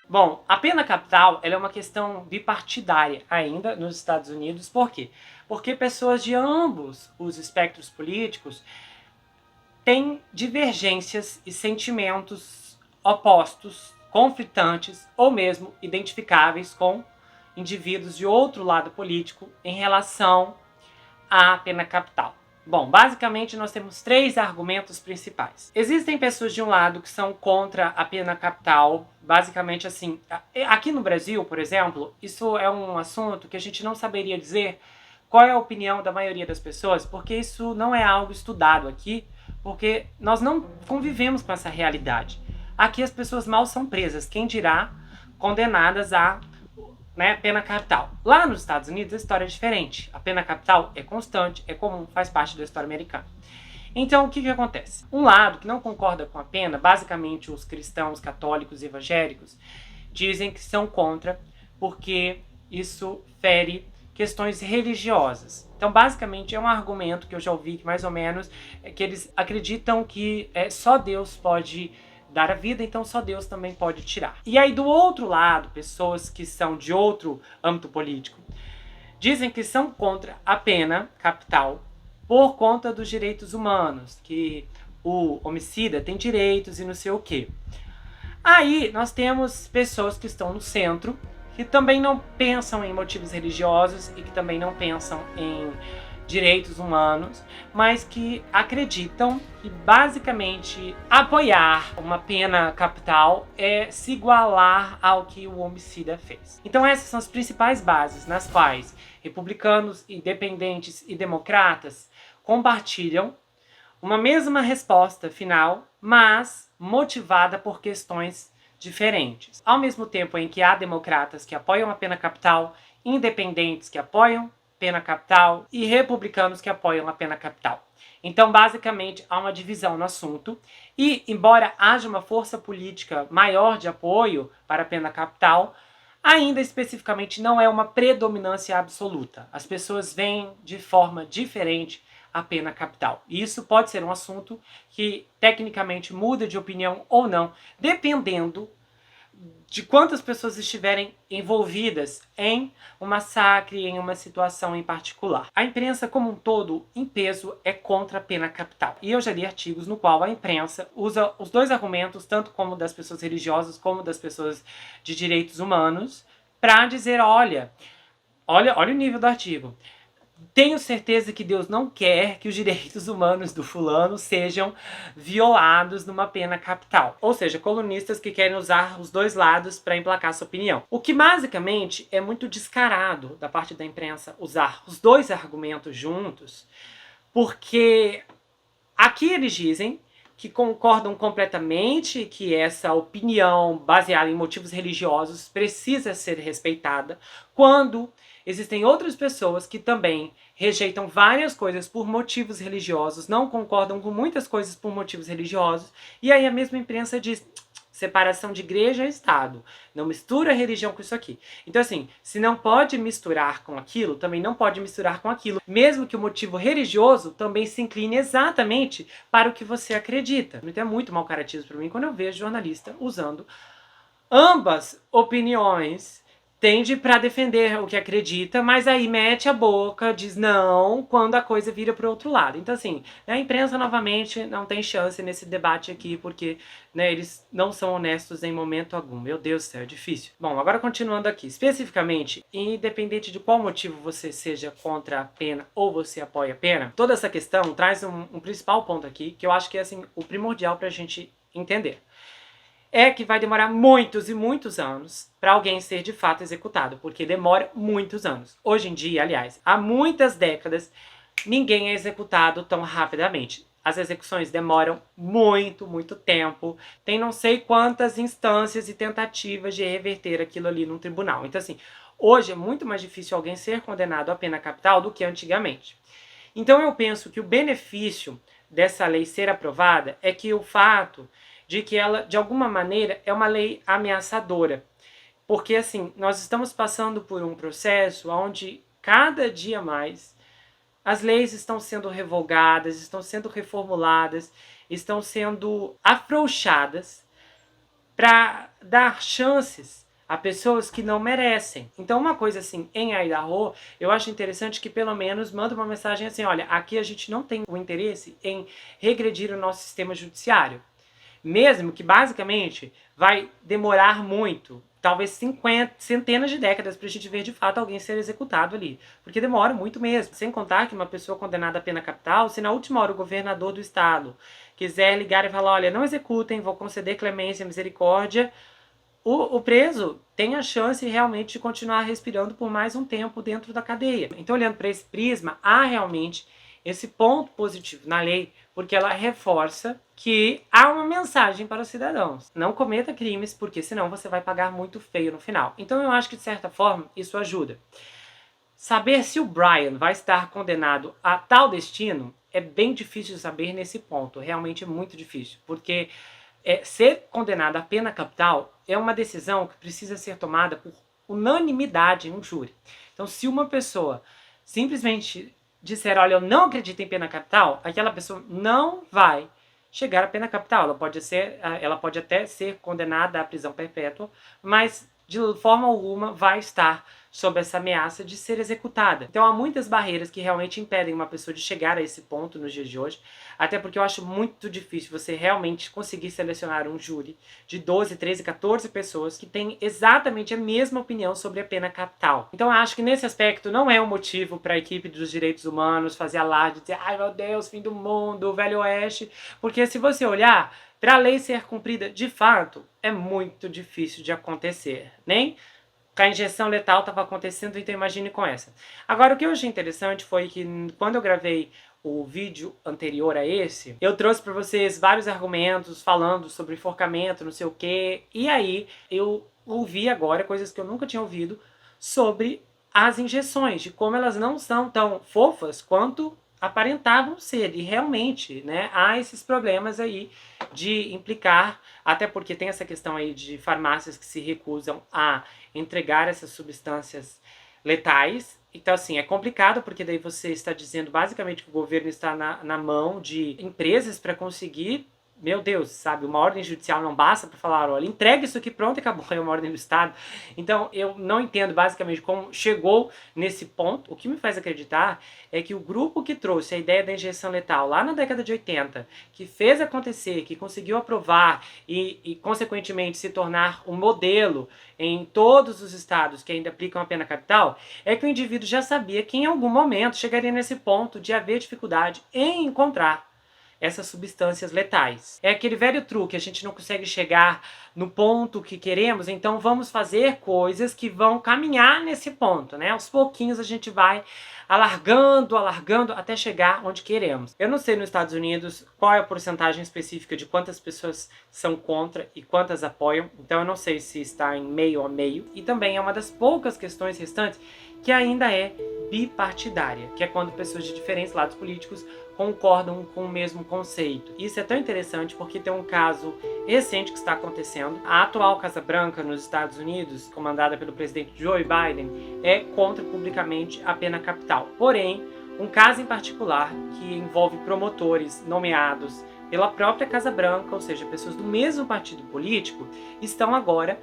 Bom, a pena capital ela é uma questão bipartidária ainda nos Estados Unidos. Por quê? Porque pessoas de ambos os espectros políticos têm divergências e sentimentos opostos, conflitantes ou mesmo identificáveis com indivíduos de outro lado político em relação à pena capital. Bom, basicamente nós temos 3 argumentos principais. Existem pessoas de um lado que são contra a pena capital, basicamente assim, aqui no Brasil, por exemplo, isso é um assunto que a gente não saberia dizer qual é a opinião da maioria das pessoas, porque isso não é algo estudado aqui, porque nós não convivemos com essa realidade. Aqui as pessoas mal são presas, quem dirá condenadas a pena capital. Lá nos Estados Unidos a história é diferente. A pena capital é constante, é comum, faz parte da história americana. Então o que acontece? Um lado que não concorda com a pena, basicamente os cristãos, católicos e evangélicos, dizem que são contra porque isso fere questões religiosas. Então, basicamente, é um argumento que eu já ouvi que mais ou menos é que eles acreditam que só Deus pode dar a vida, então só Deus também pode tirar. E aí, do outro lado, pessoas que são de outro âmbito político dizem que são contra a pena capital por conta dos direitos humanos, que o homicida tem direitos e não sei o quê. Aí nós temos pessoas que estão no centro, que também não pensam em motivos religiosos e que também não pensam em direitos humanos, mas que acreditam que basicamente apoiar uma pena capital é se igualar ao que o homicida fez. Então essas são as principais bases nas quais republicanos, independentes e democratas compartilham uma mesma resposta final, mas motivada por questões diferentes. Ao mesmo tempo em que há democratas que apoiam a pena capital, independentes que apoiam pena capital e republicanos que apoiam a pena capital. Então, basicamente, há uma divisão no assunto e, embora haja uma força política maior de apoio para a pena capital, ainda especificamente não é uma predominância absoluta. As pessoas veem de forma diferente a pena capital. E isso pode ser um assunto que tecnicamente muda de opinião ou não, dependendo de quantas pessoas estiverem envolvidas em um massacre, em uma situação em particular. A imprensa como um todo, em peso, é contra a pena capital. E eu já li artigos no qual a imprensa usa os dois argumentos, tanto como das pessoas religiosas como das pessoas de direitos humanos, para dizer, olha o nível do artigo. Tenho certeza que Deus não quer que os direitos humanos do fulano sejam violados numa pena capital. Ou seja, colunistas que querem usar os dois lados para emplacar sua opinião. O que basicamente é muito descarado da parte da imprensa usar os dois argumentos juntos, porque aqui eles dizem que concordam completamente que essa opinião baseada em motivos religiosos precisa ser respeitada, quando existem outras pessoas que também rejeitam várias coisas por motivos religiosos, não concordam com muitas coisas por motivos religiosos, e aí a mesma imprensa diz separação de igreja e Estado. Não mistura religião com isso aqui. Então, assim, se não pode misturar com aquilo, também não pode misturar com aquilo. Mesmo que o motivo religioso também se incline exatamente para o que você acredita. Então é muito mau caratismo para mim quando eu vejo jornalista usando ambas opiniões, tende para defender o que acredita, mas aí mete a boca, diz não, quando a coisa vira para o outro lado. Então, assim, a imprensa, novamente, não tem chance nesse debate aqui, porque eles não são honestos em momento algum. Meu Deus do céu, é difícil. Bom, agora continuando aqui. Especificamente, independente de qual motivo você seja contra a pena ou você apoia a pena, toda essa questão traz um principal ponto aqui, que eu acho que é assim, o primordial para a gente entender. É que vai demorar muitos e muitos anos para alguém ser de fato executado, porque demora muitos anos. Hoje em dia, aliás, há muitas décadas, ninguém é executado tão rapidamente. As execuções demoram muito, muito tempo. Tem não sei quantas instâncias e tentativas de reverter aquilo ali num tribunal. Então, assim, hoje é muito mais difícil alguém ser condenado à pena capital do que antigamente. Então, eu penso que o benefício dessa lei ser aprovada é que o fato de que ela, de alguma maneira, é uma lei ameaçadora. Porque, assim, nós estamos passando por um processo onde, cada dia mais, as leis estão sendo revogadas, estão sendo reformuladas, estão sendo afrouxadas para dar chances a pessoas que não merecem. Então, uma coisa assim, em Idaho, eu acho interessante que pelo menos manda uma mensagem assim, olha, aqui a gente não tem o interesse em regredir o nosso sistema judiciário. Mesmo que basicamente vai demorar muito, talvez centenas de décadas para a gente ver de fato alguém ser executado ali. Porque demora muito mesmo. Sem contar que uma pessoa condenada à pena capital, se na última hora o governador do estado quiser ligar e falar, olha, não executem, vou conceder clemência, misericórdia, o preso tem a chance realmente de continuar respirando por mais um tempo dentro da cadeia. Então, olhando para esse prisma, há realmente esse ponto positivo na lei, porque ela reforça que há uma mensagem para os cidadãos. Não cometa crimes, porque senão você vai pagar muito feio no final. Então, eu acho que, de certa forma, isso ajuda. Saber se o Brian vai estar condenado a tal destino é bem difícil de saber nesse ponto. Realmente é muito difícil, porque ser condenado à pena capital é uma decisão que precisa ser tomada por unanimidade em um júri. Então, se uma pessoa simplesmente disser, olha, eu não acredito em pena capital, aquela pessoa não vai chegar à pena capital. Ela pode até ser condenada à prisão perpétua, mas de forma alguma vai estar sob essa ameaça de ser executada. Então há muitas barreiras que realmente impedem uma pessoa de chegar a esse ponto nos dias de hoje, até porque eu acho muito difícil você realmente conseguir selecionar um júri de 12, 13, 14 pessoas que têm exatamente a mesma opinião sobre a pena capital. Então eu acho que nesse aspecto não é um motivo para a equipe dos direitos humanos fazer alarde, dizer, ai meu Deus, fim do mundo, velho oeste, porque se você olhar, para a lei ser cumprida de fato, é muito difícil de acontecer. Nem a injeção letal estava acontecendo, então imagine com essa. Agora, o que eu achei interessante foi que quando eu gravei o vídeo anterior a esse, eu trouxe para vocês vários argumentos falando sobre enforcamento, não sei o quê, e aí eu ouvi agora coisas que eu nunca tinha ouvido sobre as injeções, de como elas não são tão fofas quanto aparentavam ser, e realmente, né, há esses problemas aí de implicar, até porque tem essa questão aí de farmácias que se recusam a entregar essas substâncias letais. Então, assim, é complicado, porque daí você está dizendo basicamente que o governo está na mão de empresas para conseguir, meu Deus, sabe, uma ordem judicial não basta para falar, olha, entrega isso aqui, pronto, acabou, é uma ordem do Estado. Então, eu não entendo basicamente como chegou nesse ponto. O que me faz acreditar é que o grupo que trouxe a ideia da injeção letal lá na década de 80, que fez acontecer, que conseguiu aprovar e consequentemente se tornar um modelo em todos os estados que ainda aplicam a pena capital, é que o indivíduo já sabia que em algum momento chegaria nesse ponto de haver dificuldade em encontrar essas substâncias letais. É aquele velho truque, a gente não consegue chegar no ponto que queremos, então vamos fazer coisas que vão caminhar nesse ponto, né? Aos pouquinhos a gente vai alargando, até chegar onde queremos. Eu não sei nos Estados Unidos qual é a porcentagem específica de quantas pessoas são contra e quantas apoiam, então eu não sei se está em meio a meio, e também é uma das poucas questões restantes que ainda é bipartidária, que é quando pessoas de diferentes lados políticos concordam com o mesmo conceito. Isso é tão interessante porque tem um caso recente que está acontecendo. A atual Casa Branca nos Estados Unidos, comandada pelo presidente Joe Biden, é contra publicamente a pena capital. Porém, um caso em particular que envolve promotores nomeados pela própria Casa Branca, ou seja, pessoas do mesmo partido político, estão agora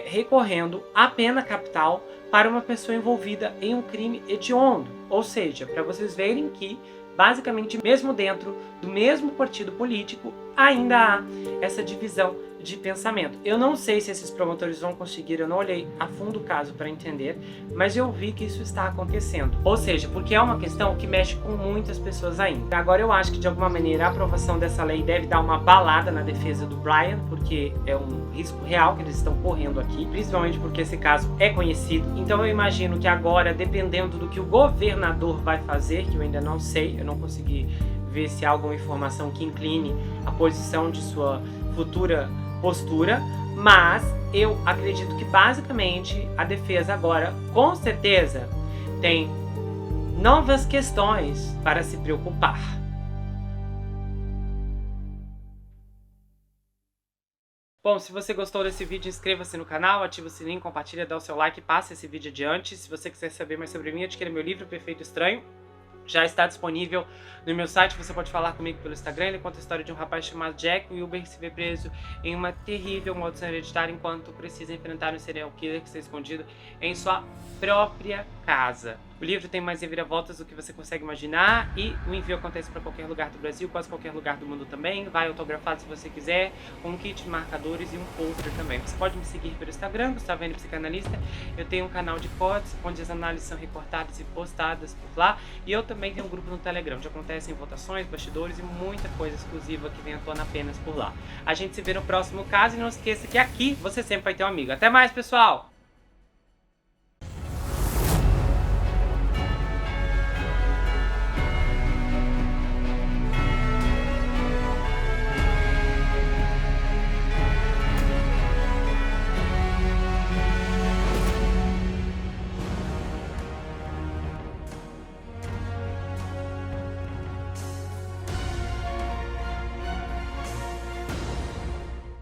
recorrendo à pena capital para uma pessoa envolvida em um crime hediondo. Ou seja, para vocês verem que basicamente, mesmo dentro do mesmo partido político, ainda há essa divisão de pensamento. Eu não sei se esses promotores vão conseguir, eu não olhei a fundo o caso para entender, mas eu vi que isso está acontecendo. Ou seja, porque é uma questão que mexe com muitas pessoas ainda. Agora eu acho que de alguma maneira a aprovação dessa lei deve dar uma balada na defesa do Brian, porque é um risco real que eles estão correndo aqui, principalmente porque esse caso é conhecido. Então eu imagino que agora, dependendo do que o governador vai fazer, que eu ainda não sei, eu não consegui ver se há alguma informação que incline a posição de sua futura postura, mas eu acredito que basicamente a defesa agora, com certeza, tem novas questões para se preocupar. Bom, se você gostou desse vídeo, inscreva-se no canal, ativa o sininho, compartilha, dá o seu like e passe esse vídeo adiante. Se você quiser saber mais sobre mim, adquira meu livro Perfeito Estranho. já está disponível no meu site. Você pode falar comigo pelo Instagram. Ele conta a história de um rapaz chamado Jack Wilber que se vê preso em uma terrível maldição hereditária enquanto precisa enfrentar um serial killer que está escondido em sua própria casa. O livro tem mais reviravoltas do que você consegue imaginar e o envio acontece para qualquer lugar do Brasil, quase qualquer lugar do mundo também. Vai autografado se você quiser, com um kit de marcadores e um pôster também. Você pode me seguir pelo Instagram, Gustavo N Psicanalista. Eu tenho um canal de cortes, onde as análises são recortadas e postadas por lá. E eu também tenho um grupo no Telegram, onde acontecem votações, bastidores e muita coisa exclusiva que vem à tona apenas por lá. A gente se vê no próximo caso e não esqueça que aqui você sempre vai ter um amigo. Até mais, pessoal!